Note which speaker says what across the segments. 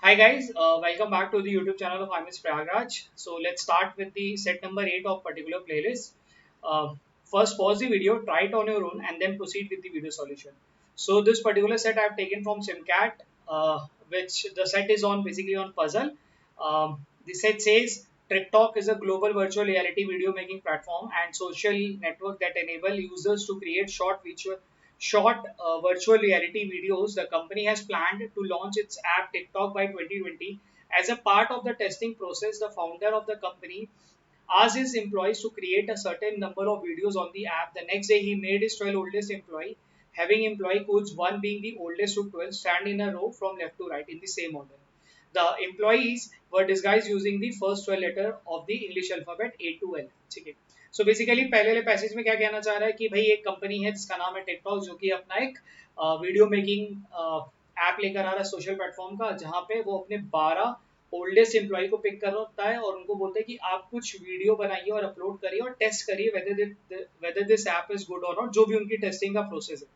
Speaker 1: Hi guys, welcome back to the YouTube channel of IMS Prayagraj. So let's start with the set number 8 of particular playlist. Uh, First pause the video, try it on your own and then proceed with the video solution. So this particular set I have taken from Simcat, which the set is on basically on puzzle. The set says TikTok is a global virtual reality video making platform and social network that enable users to create short virtual reality videos. The company has planned to launch its app TikTok by 2020. As a part of the testing process, the founder of the company asked his employees to create a certain number of videos on the app. The next day, he made his 12 oldest employee, having employee codes 1 being the oldest to 12, stand in a row from left to right in the same order. The employees were disguised using the first 12 letter of the English alphabet A to L. ठीक है. So basically पहले वाले passage में क्या कहना चाह रहा है कि भाई एक कंपनी है जिसका नाम है टिकटॉक, जो कि अपना एक वीडियो मेकिंग ऐप लेकर आ रहा है सोशल प्लेटफॉर्म का, जहाँ पे वो अपने 12 ओल्डेस्ट एम्प्लॉय को पिक करता है और उनको बोलता है कि आप कुछ वीडियो बनाइए और अपलोड करिए और टेस्ट करिए whether this app is good और नॉट, जो भी उनकी टेस्टिंग का प्रोसेस है.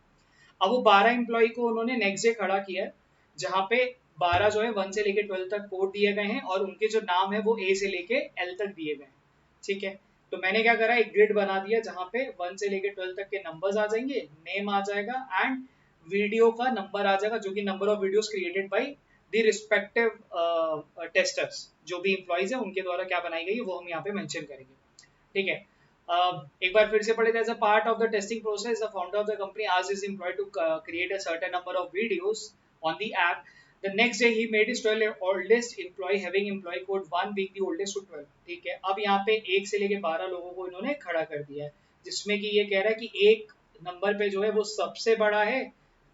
Speaker 1: अब वो 12 एम्प्लॉय को उन्होंने नेक्स्ट डे खड़ा किया है, जहाँ पे 12 जो है 1 से लेके 12 तक कोड दिए गए हैं और उनके जो नाम है वो ए से लेके एल तक दिए गए हैं. ठीक है. तो मैंने क्या करा, एक ग्रिड बना दिया जहाँ पे 1 से लेके 12 तक के नंबर्स आ जाएंगे, नेम आ जाएगा एंड वीडियो का नंबर आ जाएगा, जो कि number of videos created by the respective testers. जो भी एम्प्लॉइज है उनके द्वारा क्या बनाई गई है वो हम यहाँ पे मेंशन करेंगे. ठीक है. एक बार फिर से पढ़े. As a part of the testing process, the founder of the company asked his employ to create a certain number of videos on the app. The next day he made his 12 oldest employee having employee code 1 being the oldest to 12. ठीक है. अब यहाँ पे 1 से लेके 12 लोगों को इन्होंने खड़ा कर दिया है, जिसमें कि ये कह रहा है कि एक नंबर पे जो है वो सबसे बड़ा है,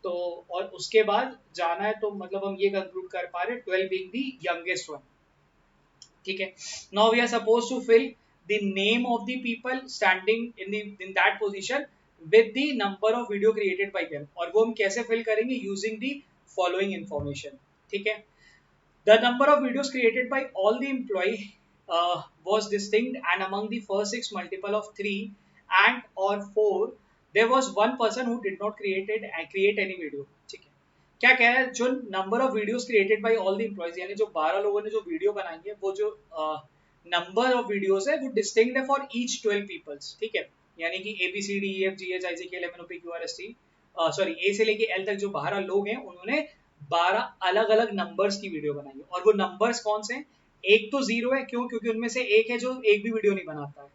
Speaker 1: तो और उसके बाद जाना है, तो मतलब हम ये कंक्लूड कर पा रहे हैं 12 being the youngest one. ठीक है. Now we are supposed to fill the name of the people standing in that position with the number of video created by them. और वो हम कैसे fill करेंगे? Using the following information. ठीक है. The number of videos created by all the employee was distinct, and among the first 6 multiple of 3 and or 4, there was one person who did not create any video. ठीक है. क्या कह रहा है? जो number of videos created bye all the employees, यानी जो 12 लोगों ने जो वीडियो बनाई है, वो जो नंबर ऑफ वीडियोस है वो डिस्टिंक्ट है फॉर ईच 12 पीपल्स. ठीक है. यानी कि A B C D E F G H I J K L M N O P Q R S T, sorry A से लेके एल तक जो 12 लोग हैं उन्होंने 12 अलग अलग नंबर्स की वीडियो बनाई है. और वो नंबर्स कौन से हैं? एक तो 0 है. क्यों? क्योंकि उनमें से एक है जो एक भी वीडियो नहीं बनाता है,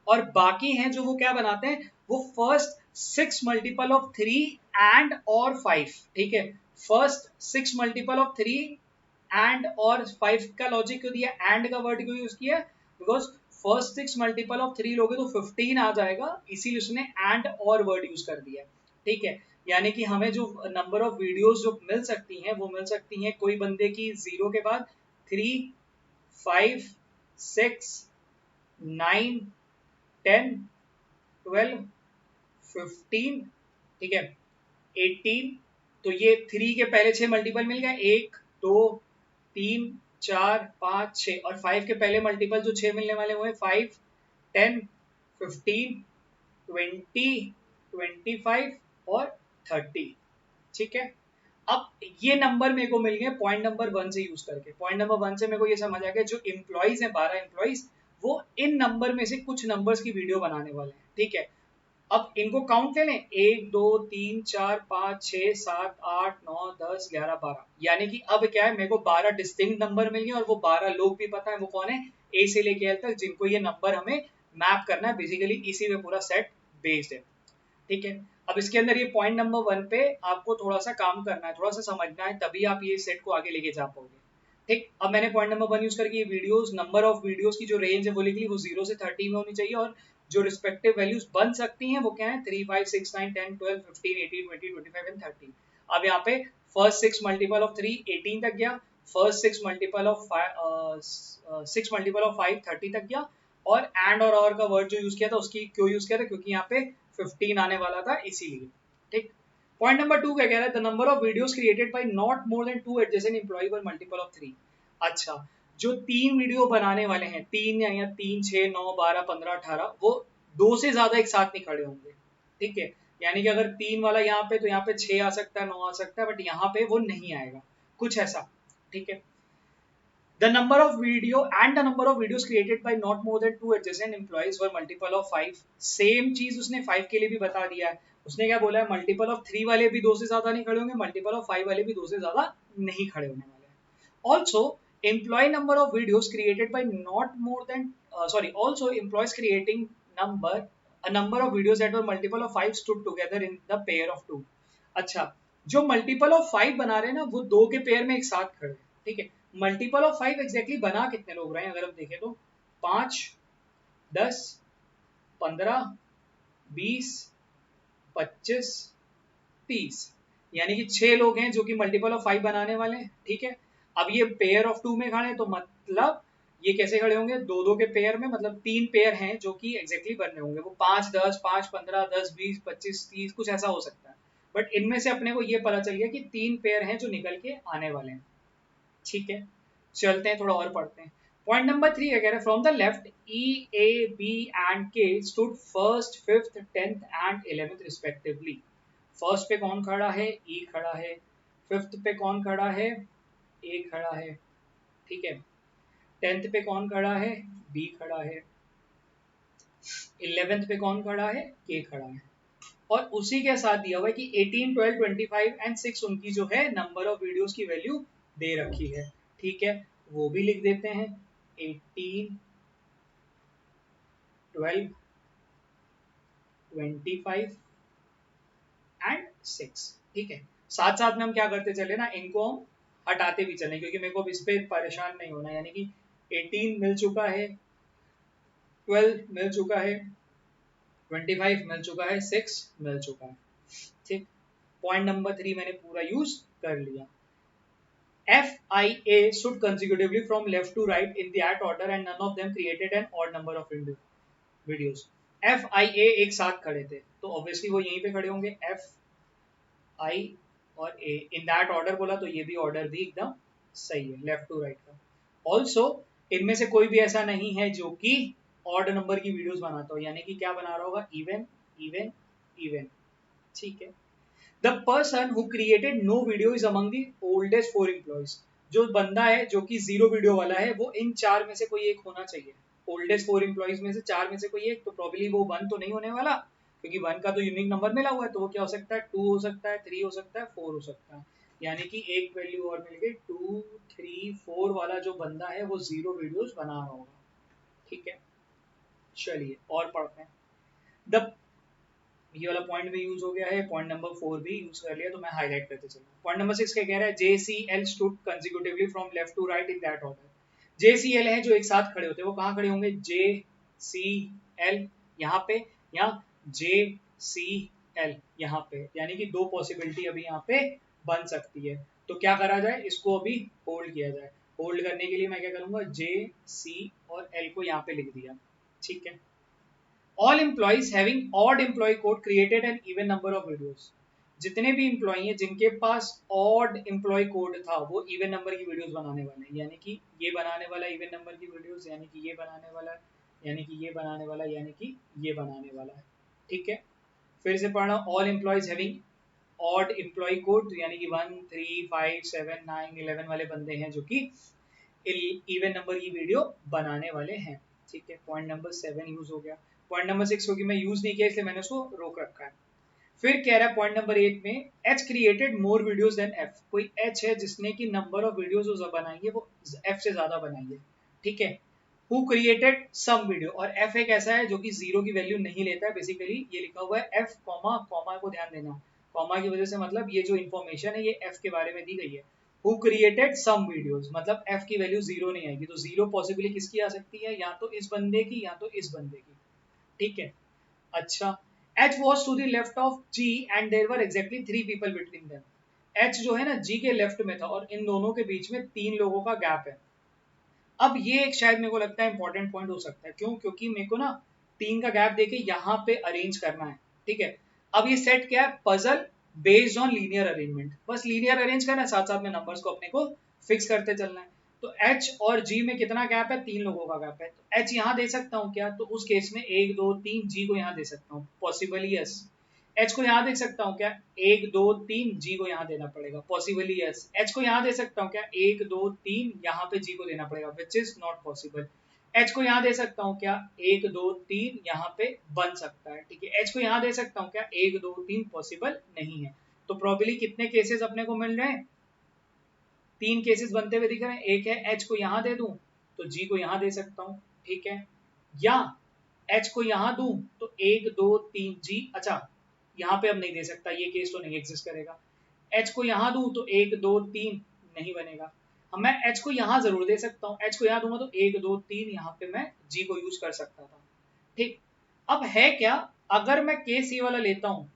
Speaker 1: और बाकी हैं जो वो क्या बनाते हैं, वो फर्स्ट 6 मल्टीपल ऑफ 3 एंड और 5. ठीक है. फर्स्ट 6 मल्टीपल ऑफ 3 एंड और 5 का लॉजिक क्यों दिया, एंड का वर्ड क्यों यूज किया? बिकॉज फर्स्ट 6 मल्टीपल ऑफ 3 लोगे तो 15 आ जाएगा, इसीलिए उसने एंड और वर्ड यूज कर दिया. ठीक है. यानी कि हमें जो नंबर ऑफ वीडियोस जो मिल सकती हैं वो मिल सकती हैं कोई बंदे की 0 के बाद 3, 5, 6, 9, 10, 12, 15. ठीक है. 18. तो ये 3 के पहले 6 मल्टीपल मिल गए, 1, 2, 3, 4, 5, 6, और 5 के पहले मल्टीपल जो 6 मिलने वाले हुए 5, 10, 15, 20, 25 और 30. ठीक है. अब ये नंबर मेरे को मिल गए पॉइंट नंबर 1 से यूज करके. पॉइंट नंबर 1 से मेरे को ये समझ आ गया जो एम्प्लॉइज हैं 12 एम्प्लॉइज, वो इन नंबर में से कुछ नंबर्स की वीडियो बनाने वाले हैं. ठीक है. अब इनको काउंट कर लें, 1, 2, 3, 4, 5, 6, 7, 8, 9, 10, 11, 12. यानी कि अब क्या है, मेरे को 12 डिस्टिंक्ट नंबर मिल गए और वो 12 लोग भी पता है वो कौन है, ए से लेके एल तक, जिनको ये नंबर हमें मैप करना है. बेसिकली इसी में पूरा सेट बेस्ड है. ठीक है. अब इसके अंदर ये पॉइंट नंबर 1 पे आपको थोड़ा सा काम करना है, थोड़ा सा समझना है, तभी आप ये सेट को आगे लेके जा पाओगे. ठीक. अब मैंने पॉइंट नंबर 1 यूज करके ये वीडियोस, नंबर ऑफ वीडियोस की जो रेंज है वो लिख ली, वो 0 से 30 में होनी चाहिए, और जो रिस्पेक्टिव वैल्यूज बन सकती हैं वो क्या है, 3, 5, 6, 9, 10, 12, 15, 18, 20, 25 एंड 30. अब यहाँ पे फर्स्ट 6 मल्टीपल ऑफ 3 18 तक गया, first 6 multiple of 6 multiple of 5 30 तक गया, और एंड और का वर्ड जो यूज किया था उसकी क्यों यूज किया था, क्योंकि यहाँ पे 15 आने वाला था इसीलिए. ठीक. पॉइंट नंबर 2 क्या कह रहा है, the number of videos created bye not more than 2 adjacent employee were multiple of 3. अच्छा, जो 3 वीडियो बनाने वाले हैं, 3 या 3, 6, 9, 12, 15, 18, वो 2 से ज्यादा एक साथ नहीं खड़े होंगे. ठीक है. यानी कि अगर 3 वाला यहाँ पे, तो यहाँ पे 6 आ सकता है, 9 आ सकता है, बट यहाँ पे वो नहीं आएगा, कुछ ऐसा. ठीक है. The number of videos created by not more than 2 adjacent employees were multiple of 5. Same चीज उसने 5 के लिए भी बता दिया है. उसने क्या बोला है, मल्टीपल ऑफ 3 वाले भी 2 से ज्यादा नहीं खड़े होंगे, मल्टीपल ऑफ 5 वाले भी 2 से ज्यादा नहीं खड़े होने वाले हैं. Also employee number of videos created by not more than also employees creating number a number of videos that were multiple of 5 stood together in the pair of 2. अच्छा, जो मल्टीपल ऑफ 5 बना रहे हैं ना वो 2 के पेयर में एक साथ खड़े हैं. ठीक है, मल्टीपल ऑफ 5 एग्जैक्टली बना कितने लोग रहे हैं अगर हम देखें तो 5, 10, 15, 20, 25, 30, यानी कि 6 लोग हैं जो कि मल्टीपल ऑफ 5 बनाने वाले हैं. ठीक है, अब ये पेयर ऑफ 2 में खड़े हैं तो मतलब ये कैसे खड़े होंगे, 2-2 के पेयर में, मतलब 3 पेयर हैं जो कि एग्जैक्टली बनने होंगे. वो 5, 10, 5, 15, 10, 20, 25, 30 कुछ ऐसा हो सकता है. बट इनमें से अपने को ये पता चल गया कि 3 पेयर हैं जो निकल के आने वाले हैं. ठीक है, चलते हैं थोड़ा और पढ़ते हैं. पॉइंट नंबर 3 कह रहे हैं from the left E, A, B and K stood first, fifth, 10th and 11th respectively. First पे कौन खड़ा है, E खड़ा है. फिफ्थ पे कौन खड़ा है, A खड़ा है. ठीक है, 10th पे कौन खड़ा है, B खड़ा है. 11th पे कौन खड़ा है, K खड़ा है. और उसी के साथ दिया हुआ है कि 18, 12, 25 एंड 6 उनकी जो है नंबर ऑफ वीडियोस की वैल्यू दे रखी है. ठीक है, वो भी लिख देते हैं 18, 12, 25 एंड 6. ठीक है, साथ साथ में हम क्या करते चले ना, इनको हम हटाते भी चलें क्योंकि मेरे को अब इस पे परेशान नहीं होना. यानी कि 18 मिल चुका है, 12 मिल चुका है, 25 मिल चुका है, 6 मिल चुका है. ठीक, पॉइंट नंबर 3 मैंने पूरा यूज कर लिया. FIA should consecutively from left to right in that order and none of them created an odd number of videos. FIA एक साथ खड़े थे तो ऑब्वियसली वो यहीं पे खड़े होंगे. FI और A इन दैट ऑर्डर बोला तो ये भी ऑर्डर भी एकदम सही है लेफ्ट टू राइट का. ऑल्सो इनमें से कोई भी ऐसा नहीं है जो कि ऑड नंबर की वीडियोस बनाता हो, यानी कि क्या बना रहा होगा, इवन इवन इवन. ठीक है, the person who created no video is among the oldest 4 employees. जो बंदा है जो कि 0 वीडियो वाला है वो इन 4 में से कोई एक होना चाहिए. ओल्डेस्ट 4 एम्प्लॉइज में से 4 में से कोई एक, तो प्रॉब्ली वो 1 तो नहीं होने वाला क्योंकि 1 का तो यूनिक नंबर मिला हुआ है. तो वो क्या हो सकता है, 2 हो सकता है, 3 हो सकता है, 4 हो सकता है. यानी कि एक वैल्यू और मिल गई. 2, 3, 4 वाला जो बंदा है वो 0 वीडियोस बना रहा होगा. ठीक है, चलिए और पढ़ते हैं. द ये वाला पॉइंट भी यूज हो गया है, पॉइंट नंबर 4 भी यूज कर लिया तो मैं हाईलाइट करते चलूँ. पॉइंट नंबर 6 क्या कह रहा है, JCL stood consecutively from left to right in that order. JCL है जो एक साथ खड़े होते हैं, वो कहाँ खड़े होंगे, JCL यहाँ पे या JCL यहाँ पे. यानी कि 2 पॉसिबिलिटी अभी यहाँ पे बन सकती है. तो क्या करा जाए, इसको अभी होल्ड किया जाए. होल्ड करने के लिए मैं क्या करूंगा, JC और L को यहाँ पे लिख दिया. ठीक है, all employees having odd employee code created an even number of videos. जितने भी एम्प्लॉई हैं जिनके पास ऑड एम्प्लॉय कोड था वो इवन नंबर की वीडियोस बनाने वाले हैं. यानी कि ये बनाने वाला इवन नंबर की वीडियोस, यानी कि ये बनाने वाला, यानी कि ये बनाने वाला, यानी कि ये बनाने वाला है. ठीक है, फिर से पढ़ना, all employees having odd employ code, यानी कि 1, 3, 5, 7, 9, 11 वाले बंदे हैं जो कि इवन नंबर की वीडियो बनाने वाले हैं. ठीक है, पॉइंट नंबर 7 यूज हो गया. पॉइंट नंबर 6 क्योंकि मैं यूज नहीं किया इसलिए मैंने उसको रोक रखा है. फिर कह रहा है पॉइंट नंबर 8 में H created more videos than F. कोई H है जिसने की नंबर ऑफ वीडियोस जो बनाई है वो F से ज्यादा बनाई है. ठीक है, हु क्रिएटेड सम वीडियो, और F एक ऐसा है जो कि 0 की वैल्यू नहीं लेता है. बेसिकली ये लिखा हुआ है F कॉमा कॉमा को ध्यान देना, कॉमा की वजह से मतलब ये जो इन्फॉर्मेशन है ये F के बारे में दी गई है. हु क्रिएटेड सम वीडियोस मतलब F की वैल्यू 0 नहीं आएगी. तो 0 पॉसिबली किसकी आ सकती है, या तो इस बंदे की या तो इस बंदे की. ठीक है, अच्छा, H was to the left of G and there were exactly 3 people between them. H जो है ना G के लेफ्ट में था और इन दोनों के बीच में 3 लोगों का गैप है. अब ये एक शायद मेरे को लगता है इंपॉर्टेंट पॉइंट हो सकता है. क्यों, क्योंकि मेरे को ना 3 का गैप देके यहाँ पे अरेंज करना है. ठीक है, अब ये सेट क्या है, puzzle based on linear arrangement. बस लीनियर अरेंज करना है, साथ साथ में नंबर्स को अपने को फिक्स करते चलना है. तो H और G में कितना गैप है, 3 लोगों का गैप है. तो H यहाँ दे सकता हूँ क्या, तो उस केस में 1, 2, 3 G को यहाँ दे सकता हूँ. Possible, yes. एच को यहाँ देख सकता हूँ क्या, 1 2 3, जी को यहाँ देना पड़ेगा, पॉसिबली यस। एच को यहाँ दे सकता हूँ क्या, 1 2 3, यहाँ पे जी को देना पड़ेगा, which is not possible. H को यहाँ दे सकता हूँ क्या, 1 2 3, यहाँ पे बन सकता है, ठीक है। एच को यहाँ दे सकता हूँ क्या, 1 2 3, पॉसिबल नहीं है। तो प्रॉबली कितने केसेस अपने को मिल रहे हैं, 3 केसेस बनते हुए दिख रहे हैं। एक है एच को यहाँ दे दूं तो जी को यहाँ दे सकता हूँ, ठीक है, या एच को यहाँ दूं तो 1 2 3 जी, अच्छा यहाँ पे अब नहीं दे सकता, ये केस तो नहीं एग्जिस्ट करेगा। एच को यहाँ दूं तो 1 2 3 नहीं बनेगा। अब मैं एच को यहाँ जरूर दे सकता हूँ, एच को यहाँ दूंगा तो 1 2 3, यहाँ पे मैं जी को यूज कर सकता था, ठीक। अब है क्या, अगर मैं केस ये वाला लेता हूँ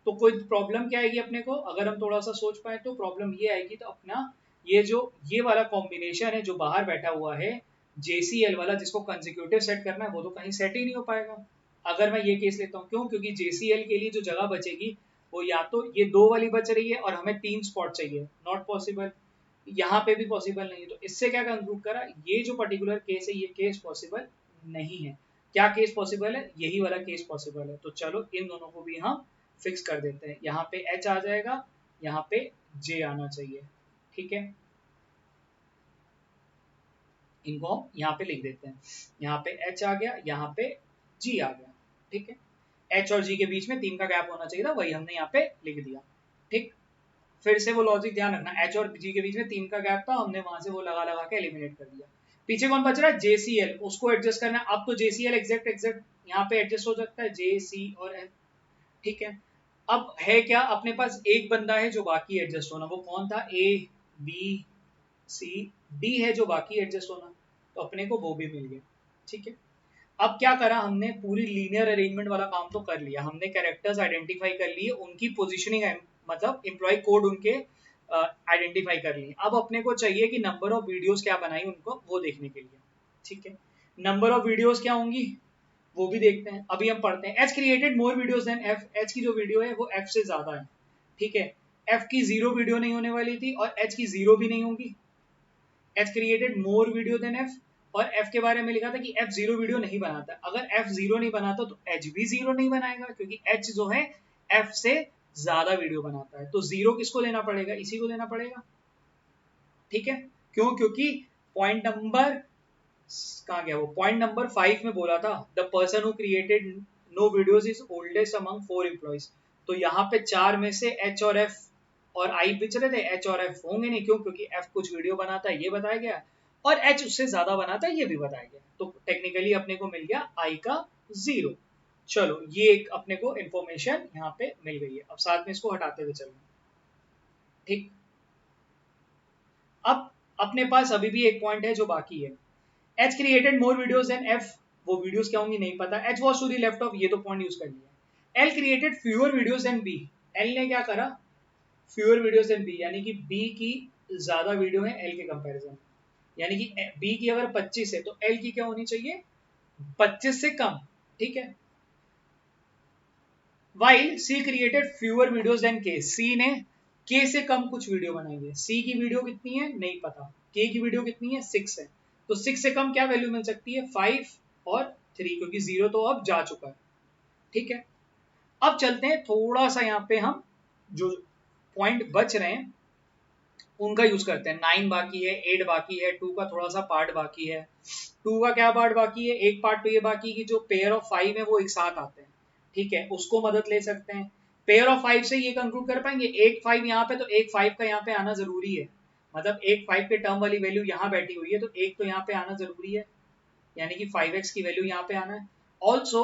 Speaker 1: तो कोई प्रॉब्लम क्या आएगी अपने को, अगर हम थोड़ा सा सोच पाए तो प्रॉब्लम ये आएगी, तो अपना ये जो ये वाला कॉम्बिनेशन है जो बाहर बैठा हुआ है JCL वाला, जिसको कंसेक्यूटिव सेट करना है, वो तो कहीं सेट ही नहीं हो पाएगा अगर मैं ये केस लेता हूँ। क्यों, क्योंकि JCL के लिए जो जगह बचेगी वो या तो ये 2 वाली बच रही है और हमें 3 स्पॉट चाहिए, नॉट पॉसिबल। यहाँ पे भी पॉसिबल नहीं है, तो इससे क्या कंक्लूड करा, ये जो पर्टिकुलर केस है ये केस पॉसिबल नहीं है। क्या केस पॉसिबल है, यही वाला केस पॉसिबल है। तो चलो इन दोनों को भी हम फिक्स कर देते हैं, यहाँ पे H आ जाएगा, यहाँ पे J आना चाहिए, ठीक है। इनको हम यहाँ पे लिख देते हैं, यहाँ पे H आ गया, यहाँ पे G आ गया, ठीक है। H और G के बीच में 3 का गैप होना चाहिए था, वही हमने यहाँ पे लिख दिया, ठीक। फिर से वो लॉजिक ध्यान रखना, H और G के बीच में 3 का गैप था, हमने वहां से वो लगा लगा के एलिमिनेट कर दिया। पीछे कौन बच रहा है, JCL, उसको एडजस्ट करना है। अब तो JCL एग्जैक्ट एग्जैक्ट यहाँ पे एडजस्ट हो सकता है, JC और L, ठीक है। अब है क्या, अपने पास एक बंदा है जो बाकी एडजस्ट होना, वो कौन था, ABCD है जो बाकी एडजस्ट होना, तो अपने को वो भी मिल गया, ठीक है। अब क्या करा हमने, पूरी लीनियर अरेंजमेंट वाला काम तो कर लिया हमने, कैरेक्टर्स आइडेंटिफाई कर लिए, उनकी पोजीशनिंग मतलब एम्प्लॉय कोड उनके आइडेंटिफाई कर लिए। अब अपने को चाहिए कि नंबर ऑफ वीडियोस क्या बनाई उनको वो देखने के लिए, ठीक है। नंबर ऑफ वीडियोस क्या होंगी वो भी देखते हैं, अभी हम पढ़ते हैं। H created more videos than F, H की जो वीडियो है वो एफ से ज्यादा है, ठीक है। एफ की 0 वीडियो नहीं होने वाली थी और एच की 0 भी नहीं होगी। H created more video than F, और एफ के बारे में लिखा था कि एफ 0 वीडियो नहीं बनाता। अगर एफ 0 नहीं बनाता तो एच भी 0 नहीं बनाएगा, क्योंकि एच जो है एफ से ज्यादा वीडियो बनाता है। तो 0 किसको देना पड़ेगा, इसी को देना पड़ेगा, ठीक है। क्यों, क्योंकि पॉइंट नंबर कहाँ गया वो, पॉइंट नंबर 5 में बोला था the person who created no videos is oldest among 4 employees. तो यहाँ पे 4 में से एच और एफ और आई बिच रहे थे, एच और एफ होंगे नहीं, क्यों, क्योंकि एफ कुछ वीडियो बनाता है ये बताया गया, और एच उससे ज्यादा बनाता है ये भी बताया गया। तो टेक्निकली अपने को मिल गया आई का 0। चलो ये एक अपने को इन्फॉर्मेशन यहाँ पे मिल गई है, अब साथ में इसको हटाते हुए चलना, ठीक। अब अपने पास अभी भी एक पॉइंट है जो बाकी है, H created more videos than F, वो वीडियोस क्या होंगी नहीं पता। H was to the left of, ये तो पॉइंट यूज कर लिया। L created fewer videos than B, L ने क्या करा, फ्यूअर वीडियोस देन बी, यानी कि बी की ज्यादा वीडियो है एल के कंपैरिजन, यानी कि बी की अगर 25 है तो एल की क्या होनी चाहिए, 25 से कम, ठीक है। वाइल सी क्रिएटेड फ्यूअर वीडियोस देन के, सी ने के से कम कुछ वीडियो बनाई है। सी की वीडियो कितनी है नहीं पता, के की वीडियो कितनी है 6 है, तो 6 से कम क्या वैल्यू मिल सकती है, 5 और 3, क्योंकि 0 तो अब जा चुका है, ठीक है। अब चलते हैं थोड़ा सा यहाँ पे हम जो पॉइंट बच रहे हैं उनका यूज करते हैं। 9 बाकी है, 8 बाकी है, 2 का थोड़ा सा पार्ट बाकी है। 2 का क्या पार्ट बाकी है, एक पार्ट तो ये बाकी कि जो पेयर ऑफ 5 है वो एक साथ आते हैं, ठीक है, उसको मदद ले सकते हैं। पेयर ऑफ 5 से ये कंक्लूड कर पाएंगे, एक 5 यहाँ पे तो एक 5 का यहाँ पे आना जरूरी है, मतलब एक 5 के टर्म वाली वैल्यू यहाँ बैठी हुई है तो एक तो यहाँ पे आना जरूरी है, यानी कि 5x की वैल्यू यहाँ पे आना है। ऑल्सो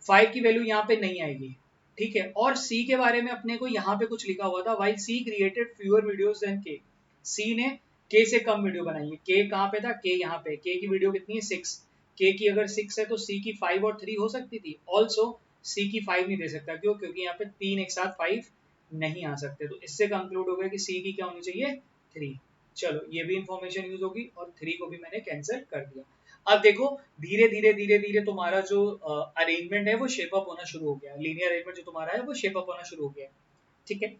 Speaker 1: 5 की वैल्यू यहाँ पे नहीं आएगी, ठीक है। और सी के बारे में अपने को यहाँ पे कुछ लिखा हुआ था, वाइल सी क्रिएटेड फ्यूअर वीडियोस देन के, सी ने के से कम वीडियो बनाई है। के कहाँ पे था, के यहाँ पे, के की वीडियो कितनी है 6, के की अगर 6 है तो सी की 5 और 3 हो सकती थी। ऑल्सो सी की 5 नहीं दे सकता, क्यों, क्योंकि यहाँ पे 3 एक साथ 5 नहीं आ सकते, तो इससे कंक्लूड हो गया कि सी की क्या होनी चाहिए 3। चलो ये भी इंफॉर्मेशन यूज होगी, और 3 को भी मैंने कैंसिल कर दिया। अब देखो धीरे धीरे धीरे धीरे तुम्हारा जो अरेंजमेंट है वो शेप अप होना शुरू हो गया, लीनियर अरेंजमेंट जो तुम्हारा है वो शेप अप होना शुरू हो गया, ठीक है।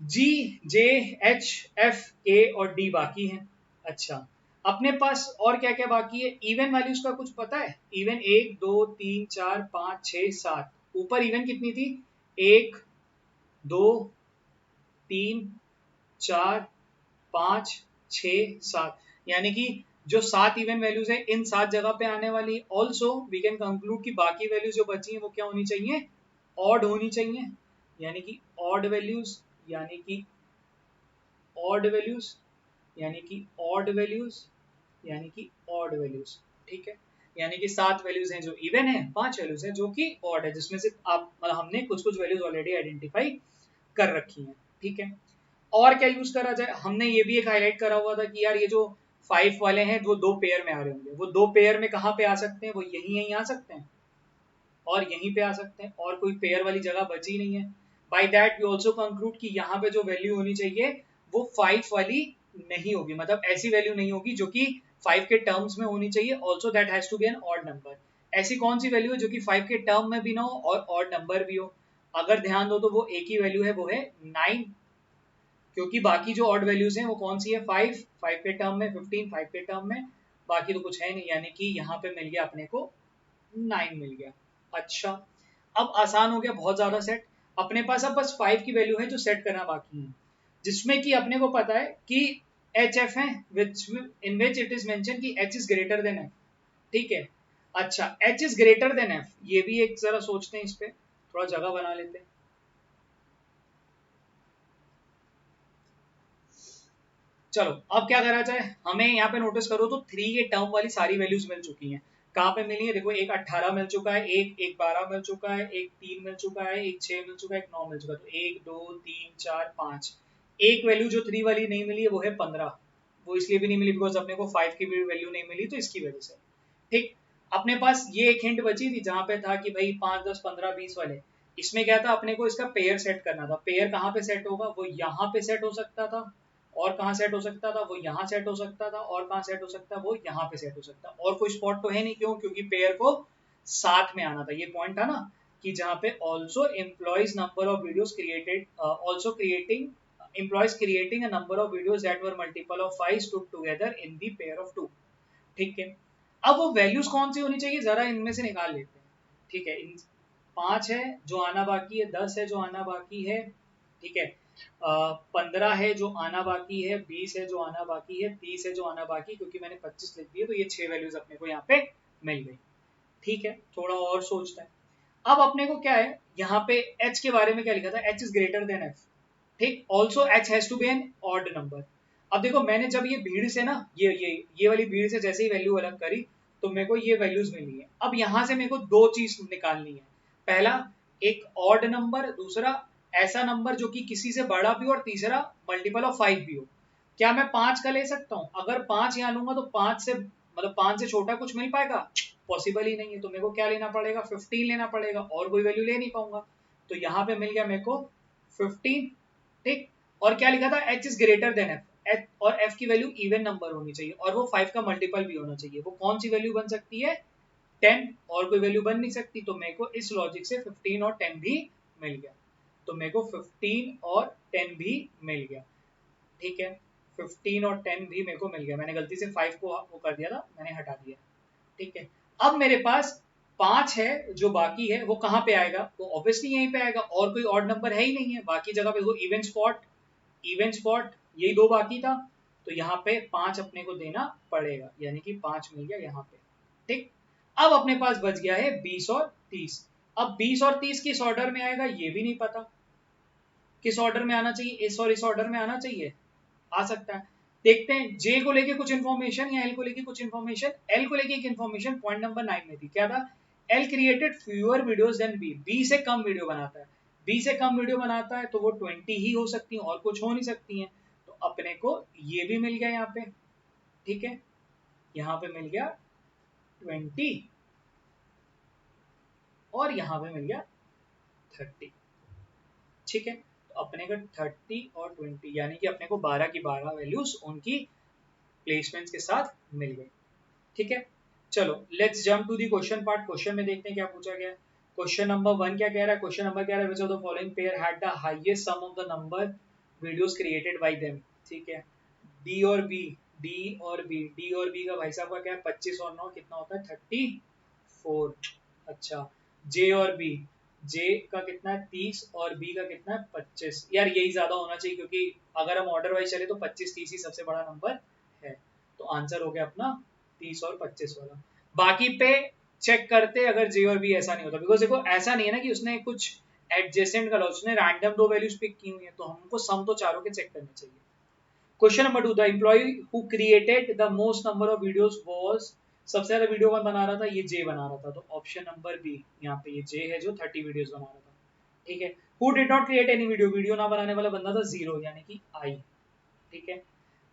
Speaker 1: जी, जे, एच, एफ, ए और डी बाकी हैं। अच्छा, अपने पास और क्या क्या बाकी है, इवन वैल्यूज का कुछ पता है, इवन 1 2 3 4 5 6 7, ऊपर इवन कितनी थी, 1 2 3 4 5 6 7, यानी कि जो 7 इवन वैल्यूज है इन 7 जगह पे आने वाली। ऑल्सो वी कैन कंक्लूड कि बाकी वैल्यूज जो बची हैं वो क्या होनी चाहिए, ऑड होनी चाहिए, यानी कि ऑड वैल्यूज, यानी कि ऑड वैल्यूज, यानी कि ऑड वैल्यूज, यानी कि ऑड वैल्यूज। ठीक है, यानी कि 7 वैल्यूज हैं जो इवन है, 5 वैल्यूज हैं जो कि ऑड है, जिसमें से आप मतलब हमने कुछ कुछ वैल्यूज ऑलरेडी आइडेंटिफाई कर रखी हैं। ठीक है, और क्या यूज करा जाए, हमने ये भी एक हाईलाइट करा हुआ था कि यार ये जो 5 वाले हैं वो 2 पेयर में आ रहे होंगे, वो 2 पेयर में कहाँ पे आ सकते हैं, वो यहीं यहीं आ सकते हैं और यहीं पे आ सकते हैं, और कोई पेयर वाली जगह बची नहीं है। By that we also conclude कि यहाँ पे जो वैल्यू होनी चाहिए वो 5 वाली नहीं होगी, मतलब ऐसी वैल्यू नहीं होगी जो कि 5 के टर्म्स में होनी चाहिए। Also that has to be an odd number. ऐसी कौन सी वैल्यू है जो कि 5 के टर्म में भी ना हो और ऑड नंबर भी हो? अगर ध्यान दो तो वो एक ही वैल्यू है, वो है 9, क्योंकि बाकी जो ऑड वैल्यूज हैं वो कौन सी है, 5 5 के टर्म में, 15 5 के टर्म में, बाकी तो कुछ है नहीं, यानी कि यहाँ पे मिल गया अपने को 9 मिल गया। अच्छा, अब आसान हो गया बहुत ज्यादा सेट। अपने पास अब बस 5 की वैल्यू है जो सेट करना बाकी है, जिसमें कि अपने को पता है कि एच एफ है, विच इन विच इट इज मेंशन कि H is greater then F. ठीक है, अच्छा H is greater then F, ये भी एक जरा सोचते हैं, इस पे थोड़ा जगह बना लेते हैं। चलो अब क्या करा जाए, हमें यहाँ पे नोटिस करो तो 3 के टर्म वाली सारी वैल्यूज मिल चुकी हैं। कहाँ पे मिली है, देखो एक 18 मिल चुका है, एक 12 मिल चुका है, एक 3 मिल चुका है, एक 6 मिल चुका है, एक 9 मिल चुका है, तो 1 2 3 4 5। एक वैल्यू जो 3 वाली नहीं मिली है वो है 15। वो इसलिए भी नहीं मिली बिकॉज अपने को 5 की भी वैल्यू नहीं मिली, तो इसकी वजह से। ठीक, अपने पास ये एक हिंट बची थी जहां पे था कि भाई 5 10 15 20 वाले, इसमें क्या था, अपने को इसका पेयर सेट करना था। पेयर कहाँ पे सेट होगा, वो यहाँ पे सेट हो सकता था, और कहाँ सेट हो सकता था, वो यहाँ सेट हो सकता था, और कहाँ सेट हो सकता है, वो यहाँ पे सेट हो सकता है, और कोई स्पॉट तो है नहीं। क्यों, क्योंकि पेयर को साथ में आना था, ये पॉइंट था ना कि जहाँ पे also employees number of videos created, also creating employees creating a number of videos that were multiple of 5 stood together in the pair of 2। ठीक है, अब वो वैल्यूज कौन सी होनी चाहिए, जरा इनमें से निकाल लेते हैं। ठीक है, इन 5 है जो आना बाकी है, 10 है जो आना बाकी है, ठीक है, 15 है जो आना बाकी है, 20 है जो आना बाकी है, 30 है जो आना बाकी, क्योंकि मैंने 25 लिख दिया तो ये 6 वैल्यूज अपने को यहाँ पे मिल गई। ठीक है, थोड़ा और सोचते हैं। अब अपने को क्या है, यहाँ पे h के बारे में क्या लिखा था, h is greater than f। ठीक, also h has to be an odd number. अब देखो मैंने जब ये भीड़ से ना ये वाली भीड़ से जैसे ही वैल्यू अलग करी तो मेरे को ये वैल्यूज मिली है। अब यहाँ से मेरे को दो चीज निकालनी है, पहला एक ऑड नंबर, दूसरा ऐसा नंबर जो कि किसी से बड़ा भी हो, और तीसरा मल्टीपल ऑफ 5 भी हो। क्या मैं 5 का ले सकता हूँ, अगर 5 यहाँ लूंगा तो 5 से मतलब 5 से छोटा कुछ मिल पाएगा, पॉसिबल ही नहीं है। तो मेरे को क्या लेना पड़ेगा, 15 लेना पड़ेगा, और कोई वैल्यू ले नहीं पाऊंगा। तो यहाँ पे मिल गया मेरे को 15। ठीक, और क्या लिखा था, h is greater than f, और f की वैल्यू इवन नंबर होनी चाहिए, और वो 5 का मल्टीपल भी होना चाहिए। वो कौन सी वैल्यू बन सकती है, 10, और कोई वैल्यू बन नहीं सकती। तो मेरे को इस लॉजिक से 15 और 10 भी मिल गया, तो मेरे को 15 और 10 भी मिल गया। ठीक है, 15 और 10 भी मेरे को मिल गया, मैंने गलती से 5 को वो कर दिया था, मैंने हटा दिया। ठीक है, अब मेरे पास 5 है जो बाकी है, वो कहाँ पे आएगा, वो ऑब्वियसली यहीं पे आएगा, और कोई ऑड नंबर है ही नहीं है बाकी जगह पे। वो इवन स्पॉट यही दो बाकी था, तो यहाँ पे 5 अपने को देना पड़ेगा, यानी कि 5 मिल गया यहाँ पे। ठीक, अब अपने पास बच गया है 20 और 30। अब 20 और 30 किस ऑर्डर में आएगा ये भी नहीं पता, किस ऑर्डर में आना चाहिए, इस और इस ऑर्डर में आना चाहिए, आ सकता है। देखते हैं, जे को लेके कुछ इन्फॉर्मेशन या एल को लेके कुछ इन्फॉर्मेशन। एल को लेके एक इन्फॉर्मेशन पॉइंट नंबर 9 में थी, क्या था, L created fewer videos than B, B से कम वीडियो बनाता है। बी से कम वीडियो बनाता है तो वो 20 ही हो सकती है, और कुछ हो नहीं सकती है। तो अपने को ये भी मिल गया यहाँ पे। ठीक है, यहाँ पे मिल गया 20, और यहाँ पे मिल गया 30। ठीक है, तो अपने को 30 और 20 यानी कि अपने को 12 की 12 वैल्यूज उनकी प्लेसमेंट्स के साथ मिल गई। ठीक है, चलो let's jump to the question part. Question में देखते हैं क्या पूछा गया। क्वेश्चन नंबर 1 क्या कह रहा है, क्वेश्चन नंबर कह रहा है which of the following pair had the highest sum of the number videos created by them. ठीक है, डी और बी, डी और बी का भाई साहब का क्या है, 25 और 9 कितना होता है, 34। अच्छा, जे और बी, जे का कितना है 30 और बी का कितना है 25। यार यही ज्यादा होना चाहिए क्योंकि अगर हम ऑर्डर वाइज चले तो 25 30 ही सबसे बड़ा नंबर है। तो आंसर हो गया अपना 30 और 25 वाला। बाकी पे चेक करते अगर जे और बी ऐसा नहीं होता, बिकॉज देखो ऐसा नहीं है ना कि उसने कुछ एडजेसेंट का, उसने रैंडम दो वैल्यूज पिक की हुई है, तो हमको सम तो चारों के चेक करने चाहिए। Question number 2, the employee who created the most number of videos was, सबसे ज्यादा वीडियो कौन बना रहा था, ये जे बना रहा था, तो ऑप्शन नंबर बी, यहाँ पे ये जे है जो 30 वीडियोस बना रहा था। ठीक है। Who did not create any video, video ना बनाने वाला बंदा था जीरो, यानी कि आई। ठीक है।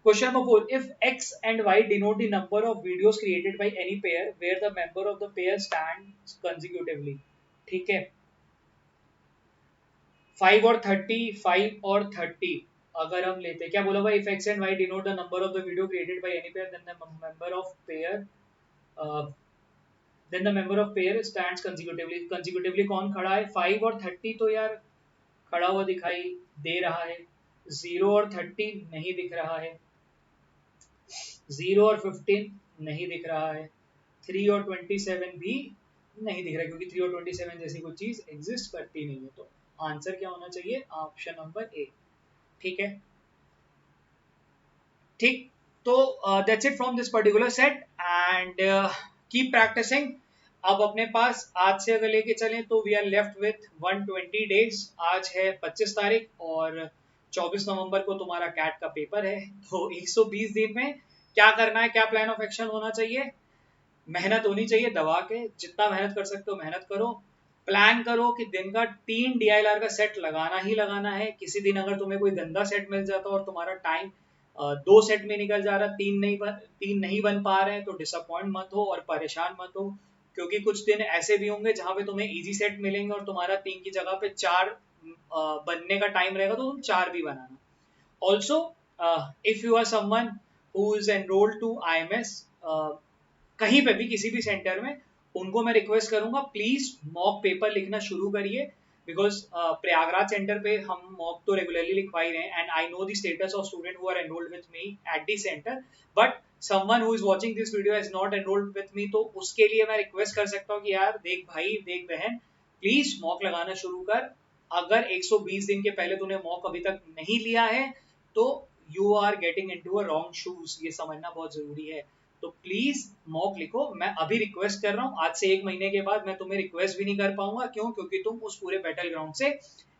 Speaker 1: Question number 4, if x and y denote the number of videos created by any pair where the member of the pair stands consecutively। ठीक है। 5 और 30, 5 और 30 अगर हम लेते हैं, क्या बोला भाई, if x and y denote the number of the video created by any pair then the member of pair uh, then the member of pair stands consecutively। consecutively कौन खड़ा है, 5 और 30 तो यार खड़ा हुआ दिखाई दे रहा है, 0 और 30 नहीं दिख रहा है, 0 और 15 नहीं दिख रहा है, 3 और 27 भी नहीं दिख रहा है, क्योंकि 3 और 27 जैसी कोई चीज एग्जिस्ट करती नहीं है। तो आंसर क्या होना चाहिए, ऑप्शन नंबर ए। ठीक है। ठीक। तो that's it from this particular set and keep practicing. अब अपने पास आज से अगर लेके चलें तो we are left with 120 days. आज है 25 तारीख और 24 नवंबर को तुम्हारा कैट का पेपर है। तो 120 दिन में क्या करना है, क्या प्लान ऑफ एक्शन होना चाहिए, मेहनत होनी चाहिए दबा के, जितना मेहनत कर सकते हो मेहनत करो। प्लान करो कि दिन का 3 DILR का सेट लगाना ही लगाना है। किसी दिन अगर तुम्हें कोई गंदा सेट मिल जाता और तुम्हारा टाइम 2 सेट में निकल जा रहा, 3 नहीं बन पा रहे हैं, तो डिसअपॉइंट मत हो और परेशान मत हो, क्योंकि कुछ दिन ऐसे भी होंगे जहां पे तुम्हें इजी सेट मिलेंगे और तुम्हारा 3 की जगह पे 4 बनने का टाइम रहेगा, तो तुम 4 भी बनाना। Also if you are someone who is enrolled to IMS, कहीं पे भी किसी भी सेंटर में, उनको मैं रिक्वेस्ट करूंगा प्लीज मॉक पेपर लिखना शुरू करिए, बिकॉज प्रयागराज सेंटर पे हम मॉक तो रेगुलरली लिखवा ही रहे हैं, and I know the status of student who are enrolled with me at the center, but someone who is watching this video is not enrolled with me, तो उसके लिए मैं रिक्वेस्ट कर सकता हूँ कि यार देख भाई देख बहन, प्लीज मॉक लगाना शुरू कर। अगर 120 दिन के पहले तूने मॉक अभी तक नहीं लिया है तो you are getting into a wrong shoes, ये समझना बहुत जरूरी है। तो प्लीज मॉक लिखो। मैं अभी रिक्वेस्ट कर रहा हूँ, आज से 1 महीने के बाद मैं तुम्हें रिक्वेस्ट भी नहीं कर पाऊंगा, क्यों, क्योंकि तुम उस पूरे बैटल ग्राउंड से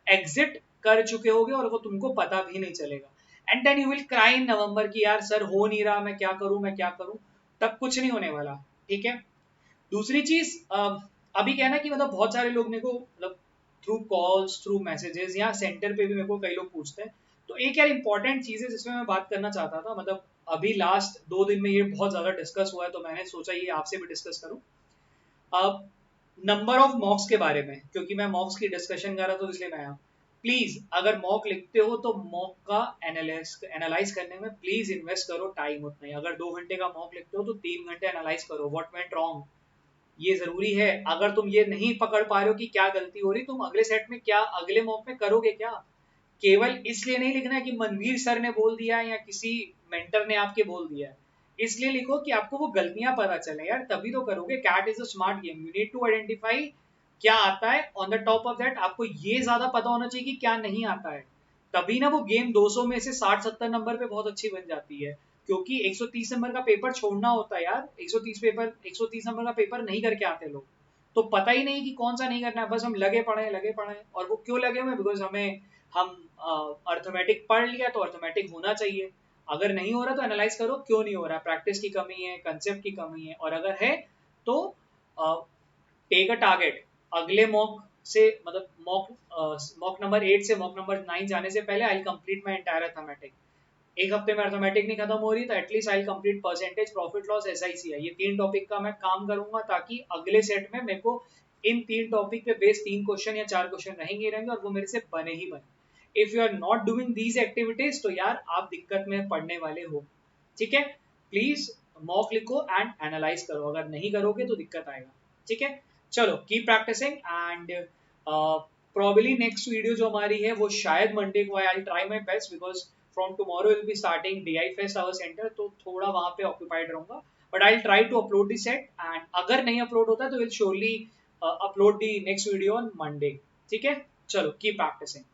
Speaker 1: एग्जिट कर चुके होगे और वो तुमको पता भी नहीं चलेगा। And then you will cry in November की यार सर हो नहीं रहा, मैं क्या करूं मैं क्या करूं। तब कुछ नहीं होने वाला। ठीक है। दूसरी चीज, अभी क्या है ना कि मतलब बहुत सारे लोग मेरे को मतलब थ्रू कॉल्स थ्रू मैसेजेस या सेंटर पे भी मेरे को कई लोग पूछते हैं, तो एक यार इंपॉर्टेंट चीज है जिसमें मैं बात करना चाहता था, मतलब अभी लास्ट 2 दिन में ये बहुत ज्यादा डिस्कस हुआ है, तो मैंने सोचा ये आपसे भी डिस्कस करूं। अब नंबर ऑफ मॉक्स के बारे में, क्योंकि मैं मॉक्स की डिस्कशन कर रहा था तो इसलिए मैं आया। प्लीज अगर मॉक लिखते हो तो मॉक का एनालाइज करने में प्लीज इन्वेस्ट करो टाइम उतना ही। अगर 2 घंटे का मॉक लिखते हो तो 3 घंटे एनालाइज करो व्हाट वेंट रॉन्ग, ये जरूरी है। अगर तुम ये नहीं पकड़ पा रहे हो कि क्या गलती हो रही, तुम अगले सेट में क्या, अगले मॉक में करोगे क्या। केवल इसलिए नहीं लिखना है कि मनवीर सर ने बोल दिया है या किसी मेंटर ने आपके बोल दिया है, इसलिए लिखो कि आपको वो गलतियां पता चले यार, तभी तो करोगे। CAT is a smart game, you need to identify क्या आता है, on the top of that आपको ये ज्यादा पता होना चाहिए कि क्या नहीं आता है, तभी ना वो गेम 200 में से 60-70 नंबर पे बहुत अच्छी बन जाती है। क्योंकि 130 नंबर का पेपर छोड़ना होता है यार, 130 नंबर का पेपर नहीं करके आते लोग, तो पता ही नहीं कि कौन सा नहीं करना है, बस हम लगे पड़े हैं। और वो क्यों लगे हुए, बिकॉज हम अर्थमेटिक पढ़ लिया तो अर्थमेटिक होना चाहिए। अगर नहीं हो रहा तो एनालाइज करो क्यों नहीं हो रहा, प्रैक्टिस की कमी है, कंसेप्ट की कमी है, और अगर है तो टेक अ टारगेट। अगले मॉक से मतलब मॉक नंबर 8 से मॉक नंबर 9 जाने से पहले आई कंप्लीट माई एंटायर अर्थमेटिक। एक हफ्ते में अर्थमेटिक नहीं खत्म हो रही तो at least I complete percentage, profit loss, SIC है, ये 3 टॉपिक का मैं काम करूंगा, ताकि अगले सेट में मेरे को इन 3 टॉपिक पे बेस 3 क्वेश्चन या 4 क्वेश्चन रहेंगे और वो मेरे से बने ही बने। If you are not doing these activities तो यार आप दिक्कत में पड़ने वाले हो। ठीक है। प्लीज मॉक लिखो एंड एनालाइज करो, अगर नहीं करोगे तो दिक्कत आएगा। ठीक है। चलो keep practicing and probably next video जो हमारी है वो शायद मंडे को, I try my best, because from tomorrow will be starting DI fest our center, तो थोड़ा वहां पे ऑक्यूपाइड रहूंगा, but I try to upload the set, and अगर नहीं अपलोड होता तो will surely upload the next video on Monday. ठीक है, चलो keep practicing.